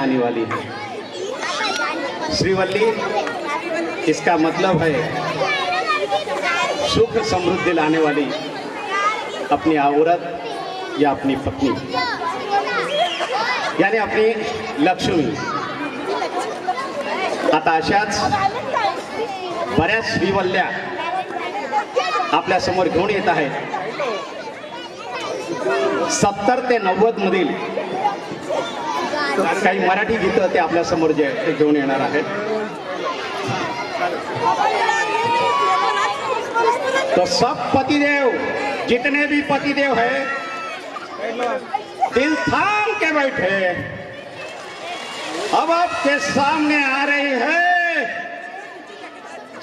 आने वाली है। श्रीवल्ली इसका मतलब है सुख समृद्धि लाने वाली अपनी औरत या अपनी पत्नी, यानी अपनी लक्ष्मी। आता अशाच बऱ्याच श्रीवल्ल्या आपल्या समोर घेऊन येत आहेत। 70 ते 90 मधील काही मराठी गीतं ते आपल्या समोर जे घेऊन येणार आहेत। तो सब पतिदेव, जितने भी पतिदेव है, दिल थाम के बैठे, अब आपके सामने आ रही है।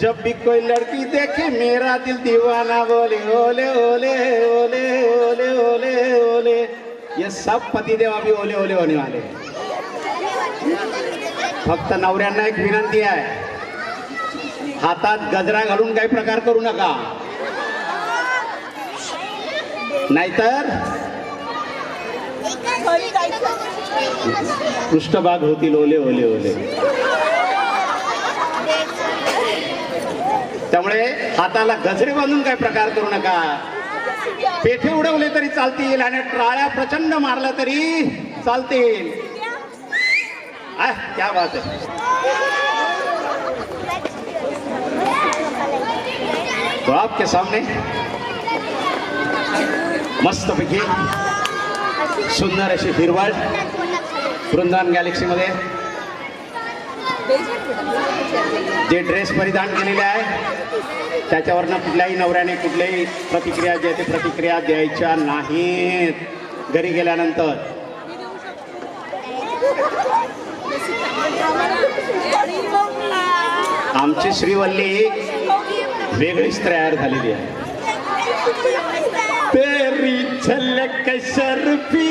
जब भी कोई लड़की देखे मेरा दिल दीवाना बोले ओले ओले ओले ओले ओले ओले। ये सब पतिदेव अभी ओले ओले होने वाले हैं। फक्त नवऱ्यांना एक विनंती आहे, हातात गजरा घालून काही प्रकार करू नका, नाहीतर पृष्ठभाग होतील ओले ओले ओले। त्यामुळे हाताला गजरे बांधून काही प्रकार करू नका। पेठे उडवले तरी चालतील आणि टाळ्या प्रचंड मारल्या तरी चालतील। क्या बात है। तो आपके सामने मस्तपैकी सुंदर अशी हिरवळ वृंदावन गॅलेक्सी मध्ये जे ड्रेस परिधान केलेले आहे त्याच्यावरनं कुठल्याही नवऱ्याने कुठल्याही प्रतिक्रिया जे ते प्रतिक्रिया द्यायच्या नाहीत। घरी गेल्यानंतर आमची श्रीवल्ली वेगळीच तयार झालेली आहे। तेरी झलक शर्फी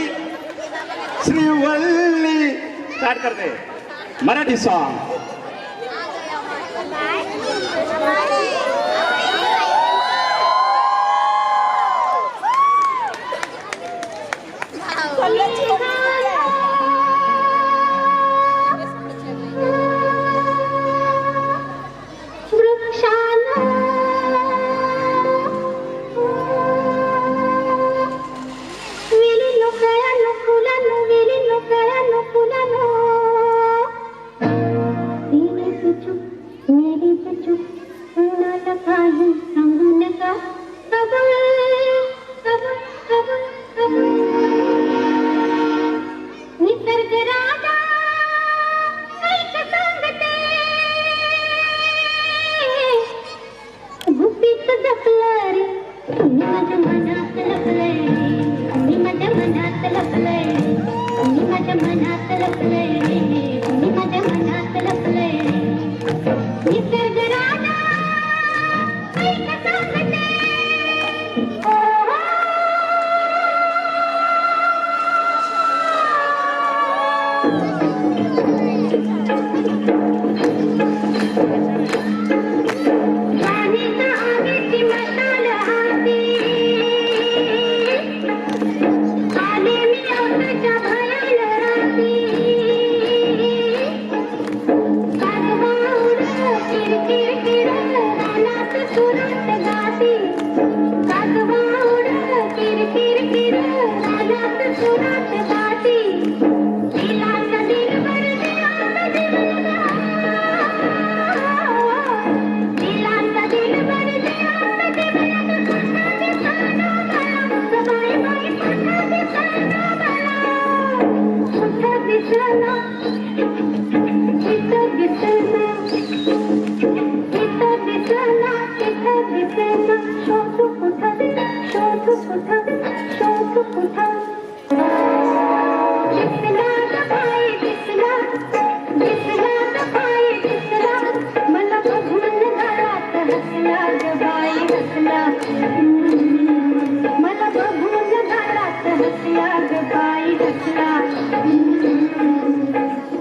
श्रीवल्ली स्टार्ट करते मराठी सॉन्ग।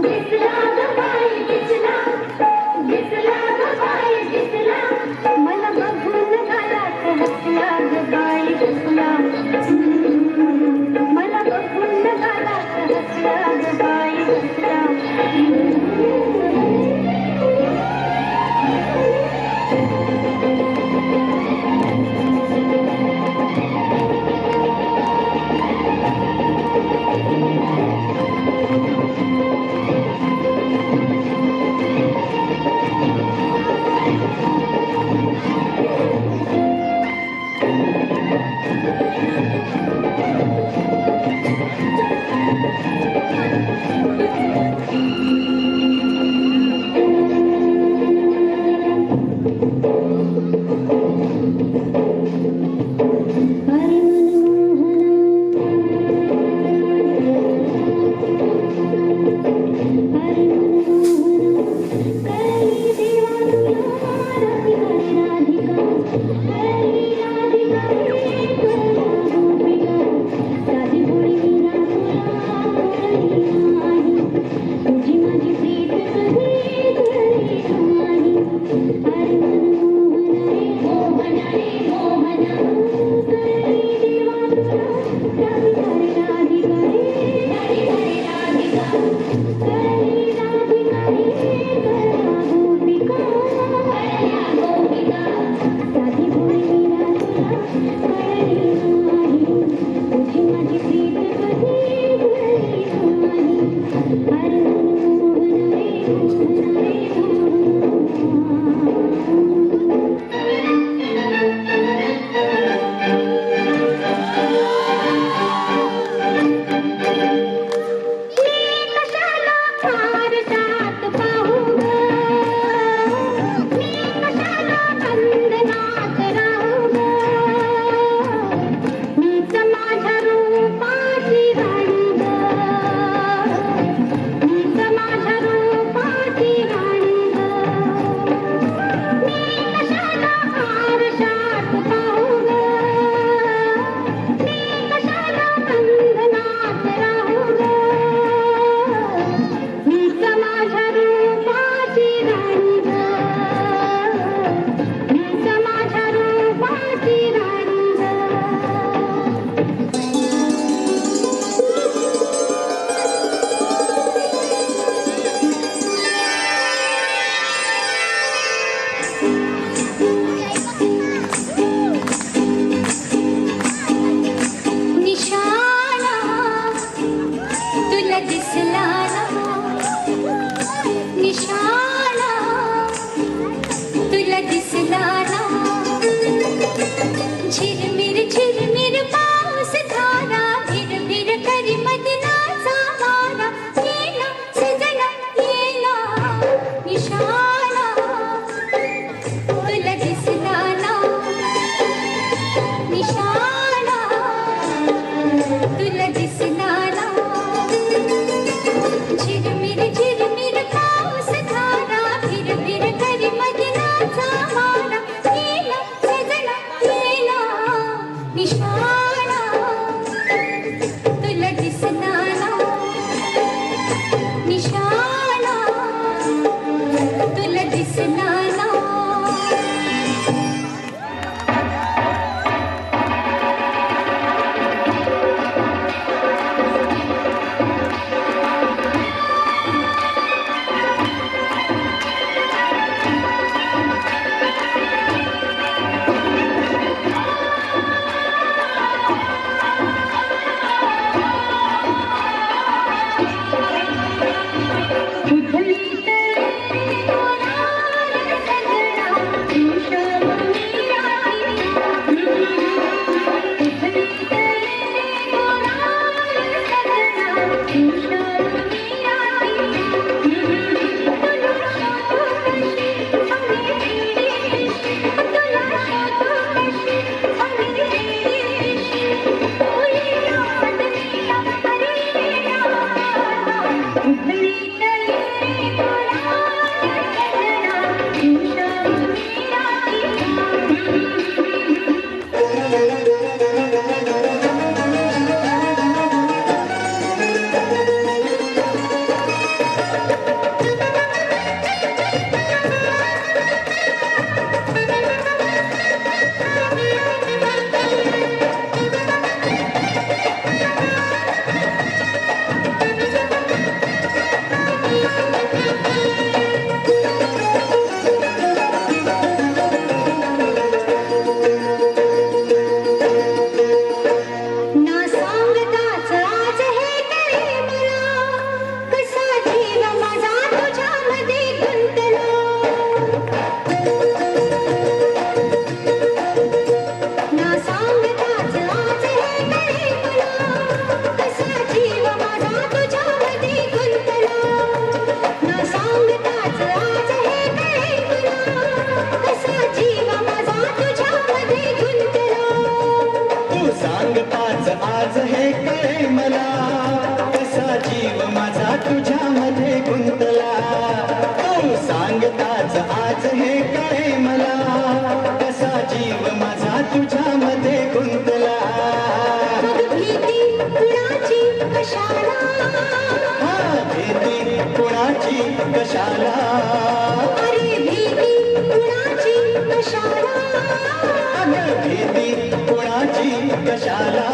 This कुणाची कशाला अरे भीती कुणाची कशाला भीती कुणाची कशाला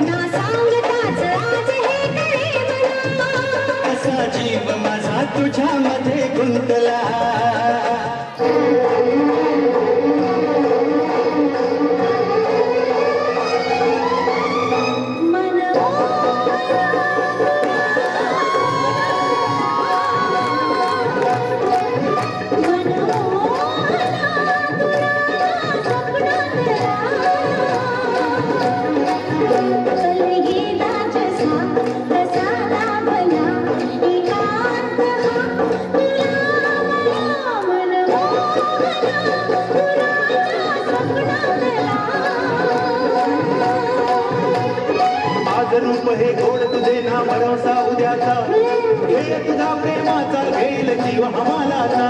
ना सांगताच आज हे करे मला असा जीव माझा तुझ्यामध्ये गुंतला रूप हे गोड तुझे ना भरोसा उद्याचा हे तुझा प्रेमाचा घेईल जीव हमालाचा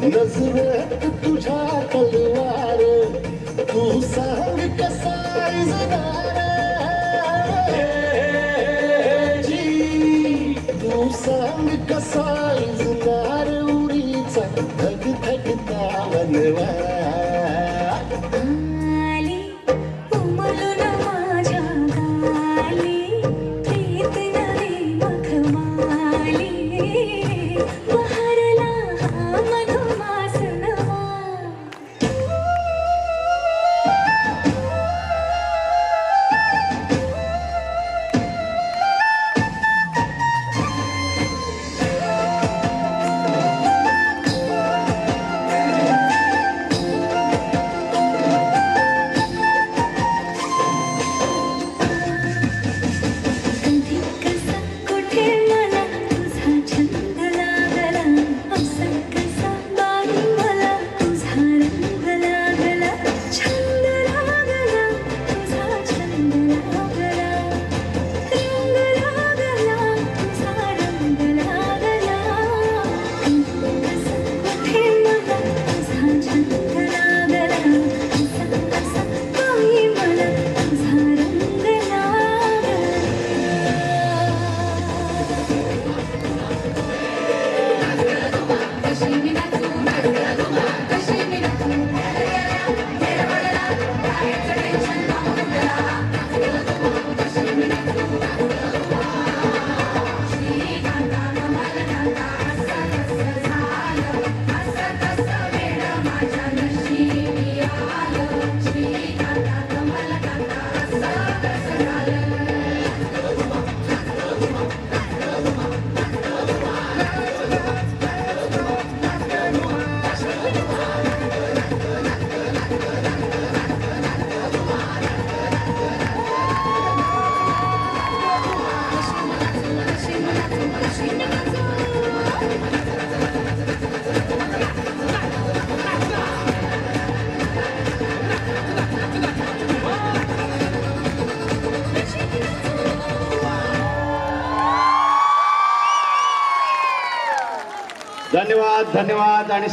नजरेत तुझ्या तलवार तू सांग कसा जी तू सांग कसा इजनार उरीचा धग धगता वनवा धन्यवाद धन्यवाद आणि